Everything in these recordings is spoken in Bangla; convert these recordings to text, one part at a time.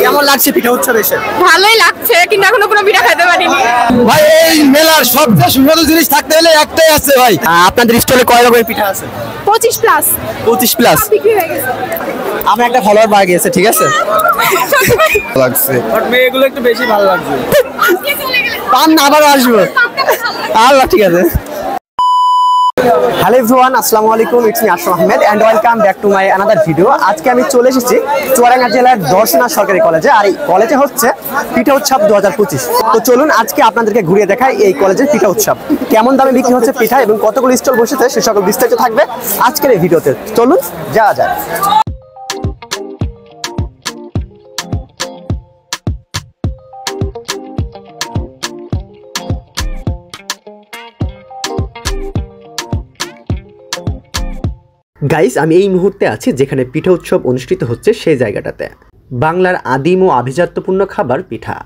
কেমন লাগছে পিঠা উৎসব এসে? ভালোই লাগছে, কিন্তু এখনো কোনো পিঠা খেতে পারিনি। ভাই এই মেলার সবচেয়ে সুস্বাদু জিনিস থাকতে হলে একটাই আছে ভাই। আপনাদের স্টলে কয় রকমের পিঠা আছে? 25 প্লাস। 25 প্লাস বিক্রি হয়ে গেছে। আমার একটা ফলোয়ার বাড়ে গেছে, ঠিক আছে? লাগছে বাট মেয়েগুলো একটু বেশি ভালো লাগছে। আজকে চলে গেলে পান না, আবার আসবো। আল্লাহ, ঠিক আছে। হ্যালো এভরিওয়ান, আসসালামু আলাইকুম, it's me Ashraf Ahmed and welcome back to my another video. আজকে আমি চলে এসেছি চুয়াডাঙ্গা জেলার দর্শনা সরকারি কলেজে, আর এই কলেজে হচ্ছে পিঠা উৎসব 2025। তো চলুন আজকে আপনাদেরকে ঘুরিয়ে দেখাই এই কলেজের পিঠা উৎসব, কেমন দামে বিক্রি হচ্ছে পিঠা এবং কতগুলো স্টল বসেছে সে সকল বিস্তারিত থাকবে আজকের এই ভিডিওতে। চলুন যাওয়া যায়। গাইস, আমি এই মুহূর্তে আছি যেখানে পিঠা উৎসব অনুষ্ঠিত হচ্ছে সেই জায়গাটাতে। বাংলার আদিম ও আভিজাত্যপূর্ণ খাবার পিঠা,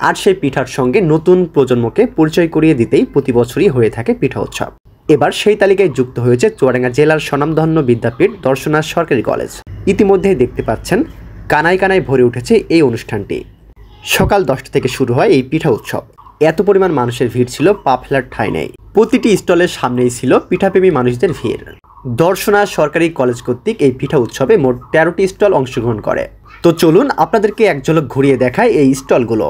আর সেই পিঠার সঙ্গে নতুন প্রজন্মকে পরিচয় করিয়ে দিতেই প্রতি বছরই হয়ে থাকে পিঠা উৎসব। এবার সেই তালিকায় যুক্ত হয়েছে চুয়াডাঙ্গা জেলার স্বনামধন্য বিদ্যাপীঠ দর্শনা সরকারি কলেজ। ইতিমধ্যেই দেখতে পাচ্ছেন কানায় কানায় ভরে উঠেছে এই অনুষ্ঠানটি। সকাল 10টা থেকে শুরু হয় এই পিঠা উৎসব। এত পরিমাণ মানুষের ভিড় ছিল, পা ফেলার ঠাঁই নেই। প্রতিটি স্টলের সামনেই ছিল পিঠাপ্রেমী মানুষদের ভিড়। দর্শনা সরকারি কলেজ কর্তৃক এই পিঠা উৎসবে মোট 13টি স্টল অংশগ্রহণ করে। তো চলুন আপনাদেরকে এক ঝলক ঘুরিয়ে দেখায় এই স্টলগুলো।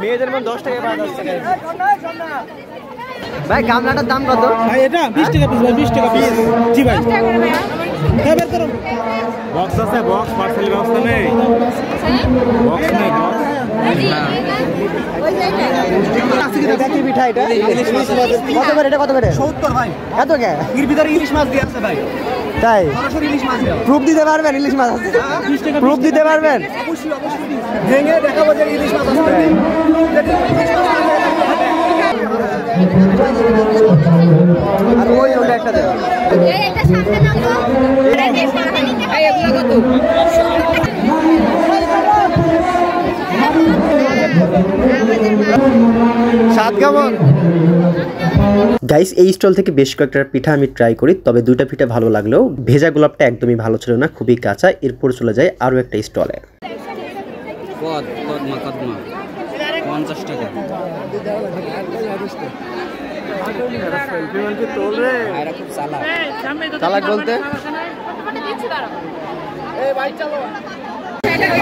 মেয়েদের মন 10 টাকা বাদ আছে। ভাই গামলাটার দাম কত? ভাই এটা 20 টাকা পিস ভাই, 20 টাকা পিস। জি ভাই। হ্যাঁ বের করো। বক্স আছে, বক্স পার্সেল বক্স নেই। বক্স নেই, বক্স। দেখি পিঠা এটা ইলিশ মাছ কত করে? এটা কত করে? 70 ভাই। এত কে? এর ভিতরে ইলিশ মাছ দিয়ে আছে ভাই। তাই? সরাসরি ইলিশ মাছ দেওয়া। প্রুফ দিতে পারবেন ইলিশ মাছ আছে? প্রুফ দিতে পারবেন? অবশ্যই অবশ্যই। ভেঙে দেখাবো যে ইলিশ মাছ আছে। আর ওই ওটা একটা দেন। এটা সামনে নাও। এটা সামনে নিতে ভাই, এগুলো কত? স্বাদ কেমন? গাইস, এই স্টল থেকে বেশ কয়েকটা পিঠা আমি ট্রাই করি, তবে দুইটা পিঠা ভালো লাগলেও ভেজা গোলাপটা একদমই ভালো ছিল না, খুবই কাঁচা। এরপর চলে যায় আরও একটা স্টলে। 50 টাকা। চালাক বলতে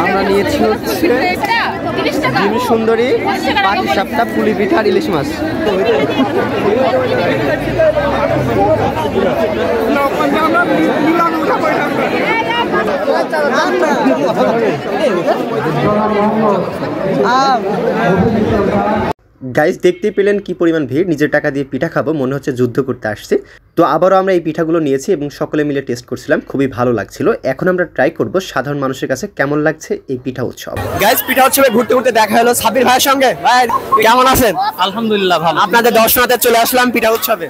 আমরা নিয়েছি হচ্ছে জিনিস সুন্দরী, পাটি সাপটা, পুলি পিঠা আর ইলিশ মাছ। গাইস, দেখতে পেলেন কি পরিমাণ ভিড়। নিজের টাকা দিয়ে পিঠা খাবো, মনে হচ্ছে যুদ্ধ করতে আসছে। তো আবারও আমরা এই পিঠাগুলো নিয়েছি এবং সকলে মিলে টেস্ট করছিলাম, খুবই ভালো লাগছিল। এখন আমরা ট্রাই করব সাধারণ মানুষের কাছে কেমন লাগছে এই পিঠা উৎসব। গাইস, পিঠা উৎসবে ঘুরতে ঘুরতে দেখা হলো সাবির ভাইয়ের সঙ্গে। ভাই কেমন আছেন? আলহামদুলিল্লাহ ভালো। আপনাদের দর্শনাতে চলে আসলাম পিঠা উৎসবে।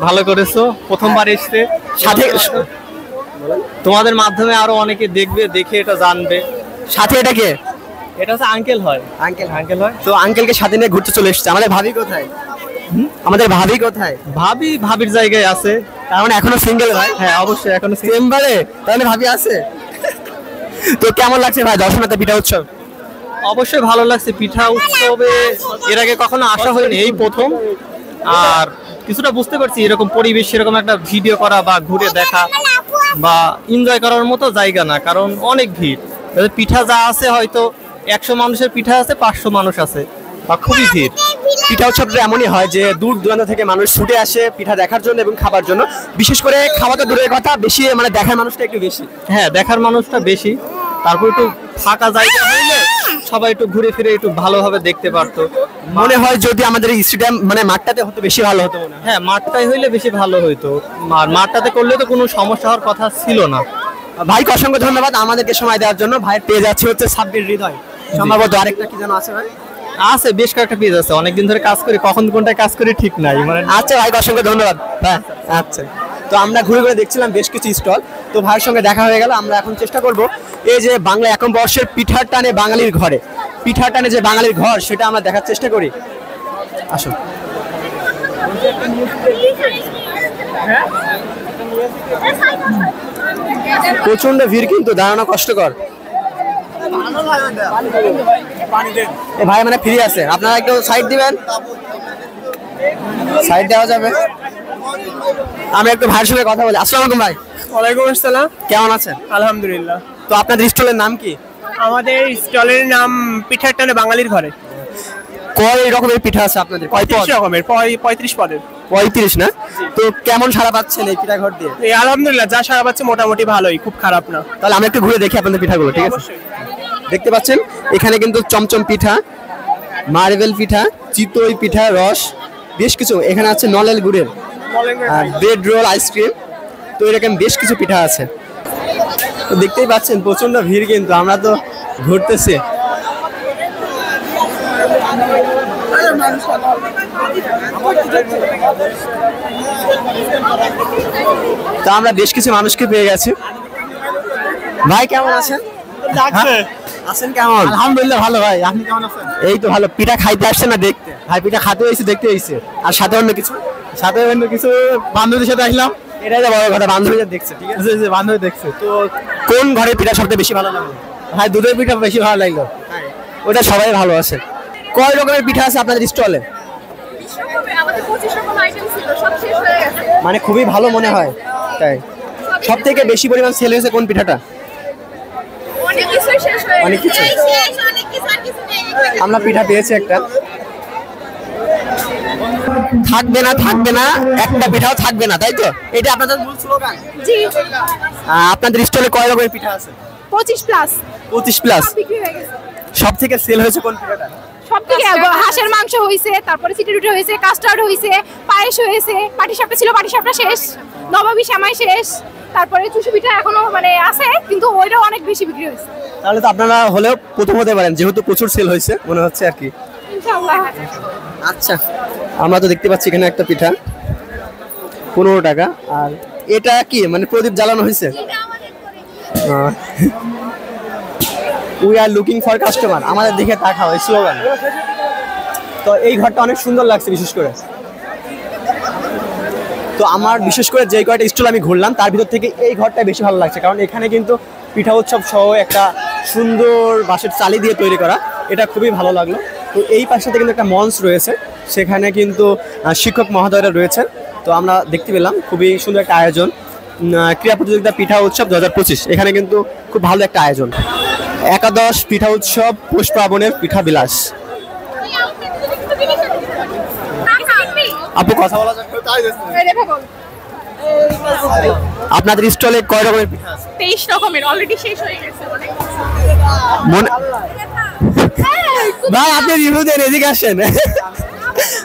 ভালো করেছো, প্রথমবার এসেছে। সাথে তোমাদের মাধ্যমে আরো অনেকে দেখবে, দেখে এটা জানবে। সাথে এটা কে? এটা হচ্ছে আঙ্কেল হয়। আঙ্কেল হয়। তো আঙ্কেলকে সাথে নিয়ে ঘুরতে চলে এসেছে। আমাদের ভাবি কোথায়? আমাদের ভাবি কোথায়? ভাবির জায়গায় আছে। তার মানে এখনো সিঙ্গেল ভাই? হ্যাঁ অবশ্যই এখনো চেম্বারে। তাহলে ভাবি আছে। তো কেমন লাগছে ভাই দর্শনাতে পিঠা উৎসব? অবশ্যই ভালো লাগছে। পিঠা উৎসবে এর আগে কখনো আসা হয়নি, এই প্রথম। আর কিছুটা বুঝতে পারছি এরকম পরিবেশ, এরকম একটা ভিডিও করা বা ঘুরে দেখা বা এনজয় করার মতো জায়গা না, কারণ অনেক ভিড়। পিঠা যা আছে হয়তো 100 মানুষের পিঠা আছে, 500 মানুষ আছে, বা খুবই ভিড়। পিঠা উৎসবটা এমনই হয় যে দূর দূরান্ত থেকে মানুষ ছুটে আসে পিঠা দেখার জন্য এবং খাবার জন্য। বিশেষ করে খাওয়া তো দূরের কথা, বেশি মানে দেখার মানুষটা একটু বেশি। হ্যাঁ, দেখার মানুষটা বেশি। তারপর একটু ফাঁকা জায়গা হইলে সবাই একটু ঘুরে ফিরে একটু ভালোভাবে দেখতে পারতো। মনে হয় যদি আমাদের স্টেডিয়াম মানে মাঠটাতে হতো বেশি ভালো হতো মনে হয়। হ্যাঁ, মাঠটাই হইলে বেশি ভালো হইতো। আর মাঠটাতে করলে তো কোনো সমস্যা হওয়ার কথা ছিল না। ভাইকে অসংখ্য ধন্যবাদ আমাদেরকে সময় দেওয়ার জন্য। ভাইয়ের পেজ আছে হচ্ছে সাব্বির হৃদয়। সম্ভবত আরেকটা কি যেন আছে ভাই? আছে, বেশ কয়েকটা পেজ আছে, অনেকদিন ধরে কাজ করি, কখন কোনটায় কাজ করি ঠিক নাই মানে। আচ্ছা ভাই, অসংখ্য ধন্যবাদ। হ্যাঁ আচ্ছা, তো আমরা ঘুরে ঘুরে দেখছিলাম বেশ কিছু স্টল, তো ভাইয়ের সঙ্গে দেখা হয়ে গেল। আমরা এখন চেষ্টা করব এই যে বাংলা একম বর্ষের পিঠার টানে বাঙালির ঘরে, পিঠার টানে যে বাঙালির ঘর সেটা আমরা দেখার চেষ্টা করি। আসুন। প্রচন্ড ভিড়, কিন্তু দাঁড়ানো কষ্টকর। এ ভাই মানে ফ্রি আছে, আপনারা একটু সাইড দিবেন, সাইড দেওয়া যাবে। আমি একটু ভাইয়ের সঙ্গে কথা বলি। আসসালামু আলাইকুম ভাই। ওয়ালাইকুম আসসালাম। কেমন আছেন? আলহামদুলিল্লাহ। তো আপনাদের স্টলের নাম কি? আমাদের স্টলের নাম পিঠার টানে বাঙালির ঘরে। কয় রকমের পিঠা আছে আপনাদের? কয় পদ? 35 রকমের, 35 পদের। 35 না? তো কেমন সারা পাচ্ছেন এই পিঠা ঘর দিয়ে? এই আলহামদুলিল্লাহ, যা সারা পাচ্ছে মোটামুটি ভালোই, খুব খারাপ না। তাহলে আমরা একটু ঘুরে দেখি আপনাদের পিঠাগুলো, ঠিক আছে? অবশ্যই। দেখতে পাচ্ছেন এখানে কিন্তু চমচম পিঠা, মার্বেল পিঠা, চিতই পিঠা, রস, বেশ কিছু। এখানে আছে নলেল গুড়ের, ব্রেড রোল, আইসক্রিম, তো এরকম বেশ কিছু পিঠা আছে। তো দেখতেই পাচ্ছেন প্রচন্ড ভিড়, কিন্তু আমরা তো ঘুরতেছি। তো আমরা বেশ কিছু মানুষকে পেয়ে গেছি। ভাই কেমন আছেন? আছেন কেমন? আলহামদুলিল্লাহ ভালো ভাই, আপনি কেমন আছেন? এই তো ভালো। পিঠা খাইতে আসছে না দেখতে? ভাই পিঠা খাতে হয়েছে, দেখতে হয়েছে। আর সাথে অন্য কিছু? সাথে অন্য কিছু বান্ধবীদের সাথে আসলাম। এটাই তো বড় কথা, বান্ধবীরা দেখছে, ঠিক আছে? যে বান্ধবী দেখছে। তো কোন ঘরের পিঠা সবচেয়ে বেশি ভালো লাগলো? ভাই দুধের পিঠা বেশি ভালো লাগলো। ওটা সবাই ভালো আছে। কয় রকমের পিঠা আছে আপনাদের স্টলে? আমাদের 25 রকম আইটেম ছিল, সব শেষ হয়ে গেছে। মানে খুবই ভালো মনে হয়, তাই? সব থেকে বেশি পরিমাণ সেল হয়েছে কোন পিঠাটা? অনেক কিছুই শেষ হয়ে অনেক কিছু। এই শেষ, অনেক কিছু আর কিছু নেই। আমরা পিঠা পেয়েছি একটা। থাকবে না, থাকবে না, একটা পিঠাও থাকবে না, তাই তো? এটা আপনাদের মূল স্লোগান। জি, আপনাদের স্টলে কয় রকমের পিঠা আছে? 25 প্লাস 25 প্লাস। বিক্রি হয়ে গেছে। সব থেকে সেল হয়েছে কোন পিঠাটা? সব থেকে হাঁসের মাংস হইছে, তারপরে চিটিরুটি হইছে, কাস্টার্ড হইছে, পায়েস হইছে, পাটিসাপটা ছিল, পাটিসাপটা শেষ, নবাবী সেমাই শেষ, তারপরে চুষি পিঠা এখনো মানে আছে, কিন্তু ওইটাও অনেক বেশি বিক্রি হয়েছে। তাহলে তো আপনারা হলেও প্রথম হতে পারেন, যেহেতু প্রচুর সেল হয়েছে মনে হচ্ছে আর কি। ইনশাআল্লাহ। আচ্ছা, আমরা তো দেখতে পাচ্ছি এখানে একটা পিঠা 15 টাকা। আর এটা কি মানে প্রদীপ জ্বালানো হয়েছে? We are looking for customer, আমাদের দেখে তাকাও, এই স্লোগান। তো এই ঘরটা অনেক সুন্দর লাগছে বিশেষ করে। তো আমার বিশেষ করে যে কয়টা স্টল আমি ঘুরলাম তার ভিতর থেকে এই ঘরটা বেশি ভালো লাগছে, কারণ এখানে কিন্তু পিঠা উৎসব সহ একটা সুন্দর বাঁশের চালি দিয়ে তৈরি করা, এটা খুবই ভালো লাগলো। তো এই পাশটাতে কিন্তু একটা মঞ্চ রয়েছে, সেখানে কিন্তু শিক্ষক মহোদয়রা রয়েছে। তো আমরা দেখতে পেলাম খুবই সুন্দর একটা আয়োজন, ক্রীড়া প্রতিযোগিতা পিঠা উৎসব 2025। এখানে কিন্তু খুব ভালো একটা আয়োজন। একাদশ পিঠা উৎসব, পৌষ পার্বণের পিঠা বিলাস। আপু কথা বলা যাবে? আপনাদের স্টলে কয় রকমের পিঠা আছে? 23 রকমের, অলরেডি শেষ হয়ে গেছে। ভাই আপনি রিভিউ দেন, এদিকে আসেন।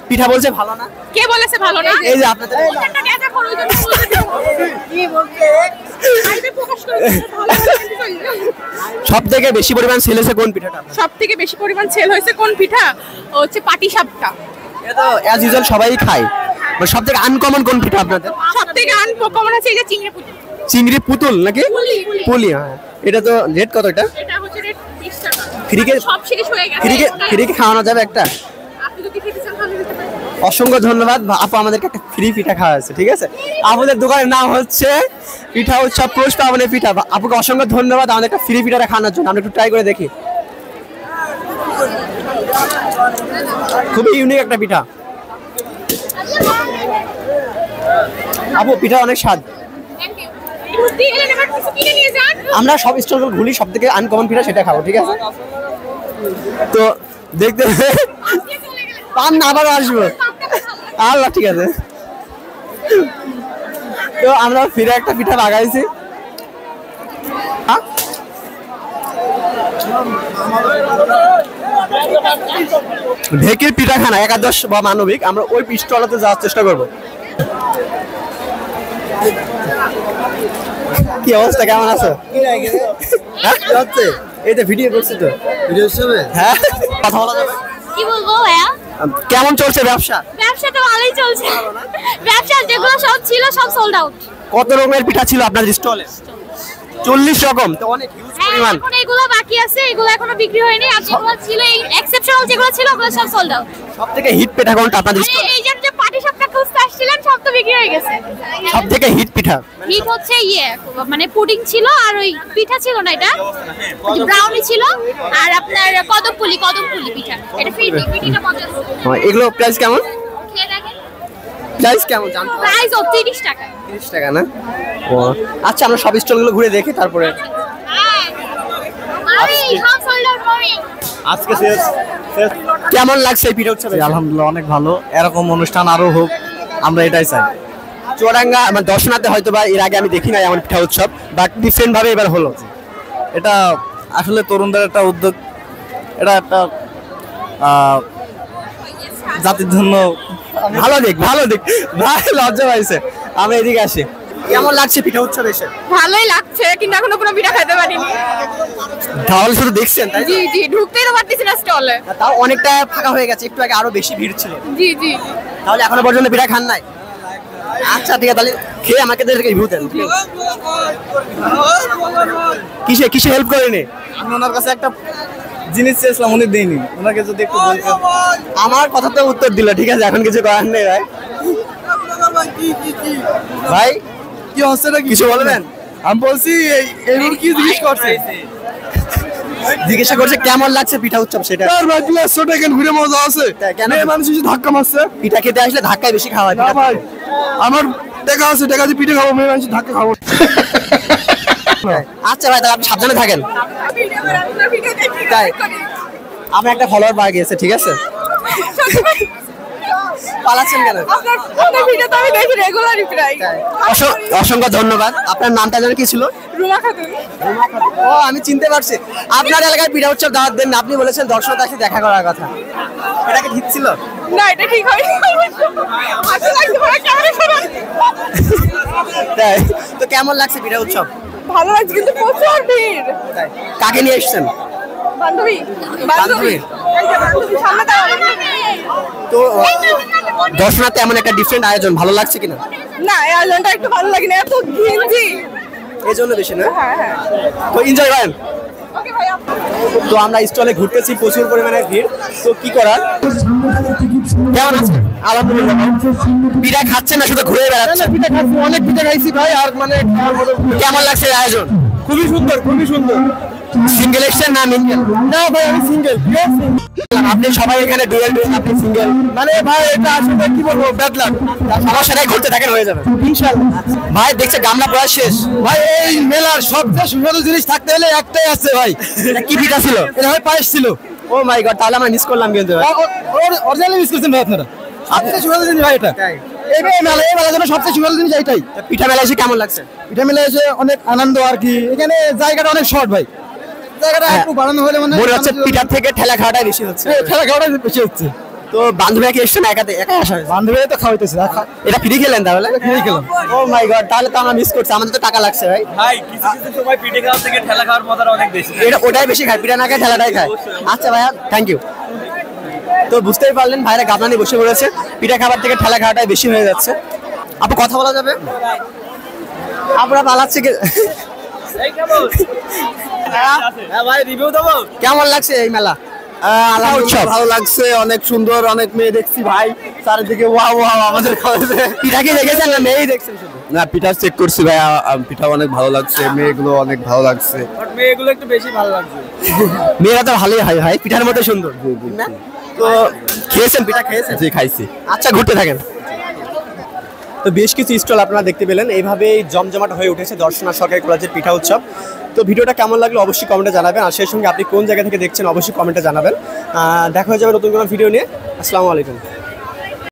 পিঠা বলছে ভালো না? কে বলেছে ভালো না? এই যে আপনাদের সব থেকে বেশি পরিমাণ সেল হয়েছে কোন পিঠাটা? সব থেকে বেশি পরিমাণ সেল হয়েছে কোন পিঠা? হচ্ছে পাটিসাপটা। এটা তো অ্যাজ ইউজুয়াল সবাই খায়। সব থেকে আনকমন কোন পিঠা আপনাদের? সব থেকে আনকমন আছে এই যে চিংড়ি পুতুল। চিংড়ি পুতুল নাকি? পুলি। হ্যাঁ, এটা তো রেট কত? এটা এটা হচ্ছে রেট 20 টাকা। ফ্রিকে সব শেষ হয়ে গেছে। ফ্রিকে খাওয়ানো যাবে একটা? আপনি যদি খেতে চান তাহলে দিতে পারেন। অসংখ্য ধন্যবাদ আপু, আমাদেরকে একটা ফ্রি পিঠা খাওয়া আছে, ঠিক আছে? আমাদের দোকানের নাম হচ্ছে পিঠা উৎসব পৌষ পার্বণের পিঠা। আপুকে অসংখ্য ধন্যবাদ আমাদের একটা ফ্রি পিঠাটা খাওয়ানোর জন্য। আমরা একটু ট্রাই করে দেখি। খুবই ইউনিক একটা পিঠা। আপু পিঠা অনেক স্বাদ। Thank you. ঘুরতে গেলে এবার কিছু কিনে নিয়ে যান। আমরা সব স্টলগুলো ঘুরি, সব থেকে আনকমন পিঠা সেটা খাবো, ঠিক আছে? তো দেখতে আজকে চলে গেলে পান না, আবারও আসবো। আল্লাহ, ঠিক আছে। তো আমরা ফিরে একটা পিঠা লাগাইছি। ঢেকির পিঠাখানা একাদশ বা মানবিক, আমরা ওই পিঠটাতে যাওয়ার চেষ্টা করব। কি অবস্থা, কেমন আছো? এই তো ভিডিও করছি তো। ভিডিও হিসেবে? হ্যাঁ। কথা বলা যাবে? কি বলবো ভাইয়া? কেমন চলছে ব্যবসা? ব্যবসা তো ভালোই চলছে। ব্যবসা যেগুলো সব ছিল সব সোল্ড আউট। কত রকমের পিঠা ছিল আপনাদের স্টলে? 40 রকম, তো অনেক হিউজ পরিমাণ। এখন এগুলো বাকি আছে, এগুলো এখনো বিক্রি হয়নি। আর যেগুলো ছিল এই এক্সেপশনাল যেগুলো ছিল ওগুলো সব সোল্ড আউট। সবথেকে হিট পিঠা কোনটা আপনাদের স্টলে? এই যে পাটি সাপটা খুঁজতে আসছিলেন সব তো বিক্রি হয়ে গেছে। সবথেকে হিট পিঠা হিট হচ্ছে মানে পুডিং ছিল, আর ওই পিঠা ছিল না, এটা ব্রাউনি ছিল, আর আপনার কদমপুলি পিঠা। এটা পিঠিটা মজা। এগুলো প্রাইস কেমন? খেয়ে দেখেন। প্রাইস কেমন জানতে? প্রাইস 30 টাকা। 30 টাকা না? ও আচ্ছা, আমরা সব স্টলগুলো ঘুরে দেখি তারপরে। আজকে শেষ। কেমন লাগছে এই পিঠা উৎসবে? আলহামদুলিল্লাহ অনেক ভালো, এরকম অনুষ্ঠান আরো হোক, আমরা এটাই চাই। চুয়াডাঙ্গা আমার দর্শনাতে হয়তো বা এর আগে আমি দেখি নাই এমন পিঠা উৎসব, বাট ডিফারেন্ট ভাবে এবার হলো। এটা আসলে তরুণদের একটা উদ্যোগ, এটা একটা জাতির জন্য ভালো দিক ভাই, লজ্জা পাইছে। আমি এদিকে আসি। কেমন লাগছে পিঠা উৎসব এসে? ভালোই লাগছে, কিন্তু এখনো কোনো পিঠা খেতে পারিনি। তাহলে শুধু দেখছেন তাই? জি ঢুকতেই তো পারতেছি না স্টলে। তাও অনেকটা ফাঁকা হয়ে গেছে, একটু আগে আরো বেশি ভিড় ছিল। জি তাহলে এখনো পর্যন্ত পিঠা খান নাই? আচ্ছা ঠিক আছে, তাহলে খেয়ে আমাকে রিভিউ দেন। কিসে হেল্প করেনি? আমি ওনার কাছে একটা জিনিস চেয়েছিলাম, উনি দেয়নি। ওনাকে যদি একটু বলতেন। আমার কথা তো উত্তর দিল, ঠিক আছে, এখন কিছু করার নেই ভাই। ভাই কি হচ্ছে না, কিছু বলবেন? আমি বলছি এইগুলো কি জিনিস করছে, জিজ্ঞাসা করছে কেমন লাগছে পিঠা উৎসব, সেটা ঘুরে মজা আছে। কেন মানুষ ধাক্কা মারছে? পিঠা খেতে আসলে ধাক্কায় বেশি খাওয়া হয়। না ভাই, আমার টাকা আছে, টাকা দিয়ে পিঠে খাবো, মেয়ে মানুষ ধাক্কা খাবো। আচ্ছা ভাই, তাহলে আপনি সাবধানে থাকেন। তাই আমার একটা ফলোয়ার পাওয়া গিয়েছে, ঠিক আছে? পালাচ্ছেন কেন? আপনার ভিডিও তো আমি দেখি রেগুলারই প্রায়। অসংখ্য ধন্যবাদ। আপনার নামটা যেন কি ছিল? রুমা খাতুন। ও, আমি চিনতে পারছি। আপনার এলাকায় পিঠা উৎসব দাওয়াত দেন, আপনি বলেছেন দর্শক আসলে দেখা করার কথা। এটা কি ঠিক ছিল? না, এটা ঠিক হয়নি। তাই তো কেমন লাগছে পিঠা উৎসব? ভালো লাগছে, কিন্তু প্রচুর ভিড়। তাই কাকে নিয়ে এসেছেন? বান্ধবী। সামনে তো দর্শনাতে এমন একটা ডিফারেন্ট আয়োজন ভালো লাগছে কিনা? না, এই আয়োজনটা একটু ভালো লাগে না, এত ঘিঞ্জি। এই জন্য বেশি না? হ্যাঁ। তো এনজয় করেন। ওকে ভাই। তো আমরা স্টলে ঘুরতেছি, প্রচুর পরিমাণে ভিড়। তো কি করার? কেমন আছে? আলহামদুলিল্লাহ। পিঠা খাচ্ছেন না শুধু ঘুরে বেড়াচ্ছেন? পিঠা খাচ্ছি, অনেক পিঠা খাইছি ভাই। আর মানে কেমন লাগছে এই আয়োজন? খুবই সুন্দর, খুবই সুন্দর। সিঙ্গেল এসছেন না মিঙ্গেল? না ভাই, আমি সিঙ্গেল। আপনি সবাই এখানে ডুয়েল, আপনি সিঙ্গেল। মানে ভাই এটা আসলে কি বলবো, ব্যাড লাক। আমার সাথে ঘুরতে থাকেন, হয়ে যাবে ইনশাআল্লাহ। ভাই। দেখছে গামলা পড়া শেষ ভাই, এই মেলার সবচেয়ে সুস্বাদু জিনিস থাকতে হলে একটাই আছে ভাই। এটা কি পিঠা ছিল? এটা ভাই পায়েস ছিল। ও মাই গড, তাহলে আমরা মিস করলাম কিন্তু। অরিজিনালি মিস করছেন ভাই আপনারা। সবচেয়ে সুস্বাদু জিনিস ভাই এটা। তাই? এই মেলার জন্য সবচেয়ে সুস্বাদু জিনিস এইটাই। পিঠা মেলা এসে কেমন লাগছে? এটা মেলা এসে অনেক আনন্দ আর কি। এখানে জায়গাটা অনেক শর্ট ভাই, জায়গাটা একটু বাড়ানো হলে মনে হচ্ছে পিঠার থেকে ঠেলা খাওয়াটাই বেশি হচ্ছে। খেলা খাওয়াটা বেশি হচ্ছে। তো বান্ধবীরা কি এসছেন একা আসা হয়েছে? বান্ধবীরা তো খাওয়াইতেছে। এটা ফ্রি খেলেন তাহলে? ফ্রি খেলাম। ও মাই গড, তাহলে তো আমরা মিস করছি, আমাদের তো টাকা লাগছে ভাই। ভাই কিছু সময় পিঠে খাওয়ার থেকে ঠেলা খাওয়ার মজাটা অনেক বেশি। এটা ওটাই বেশি খায়, পিঠা না খায় ঠেলাটাই খায়। আচ্ছা ভাইয়া, থ্যাংক ইউ। তো বুঝতেই পারলেন ভাইরা গামলা নিয়ে বসে পড়েছে, পিঠা খাবার থেকে ঠেলা খাওয়াটাই বেশি হয়ে যাচ্ছে। আপু কথা বলা যাবে? আপনারা পালাচ্ছে কি? হ্যাঁ ভাই, রিভিউ দেবো। কেমন লাগছে এই মেলা? আলহামদুলিল্লাহ ভালো লাগছে, অনেক সুন্দর, অনেক মেয়ে দেখছি ভাই চারিদিকে। ওয়াও ওয়াও, আমাদের কলেজে পিঠা কি দেখেছেন না মেয়েই দেখছেন শুধু? না, পিঠা চেক করছি ভাই, পিঠা অনেক ভালো লাগছে, মেয়েগুলো অনেক ভালো লাগছে। মেয়েগুলো একটু বেশি ভালো লাগছে। মেয়েরা তো ভালোই হয় ভাই, পিঠার মতো সুন্দর না? তো খেয়েছেন, পিঠা খেয়েছেন? জি খাইছি। আচ্ছা, ঘুরতে থাকেন। তো বেশ কিছু স্টল আপনারা দেখতে পেলেন, এইভাবেই জমজমাট হয়ে উঠেছে দর্শনা সরকারি কলেজের পিঠা উৎসব। তো ভিডিওটা কেমন লাগলো অবশ্যই কমেন্টে জানাবেন, আর সেই সঙ্গে আপনি কোন জায়গা থেকে দেখছেন অবশ্যই কমেন্টে জানাবেন। দেখা হয়ে যাবে নতুন কোনো ভিডিও নিয়ে। আসসালামু আলাইকুম।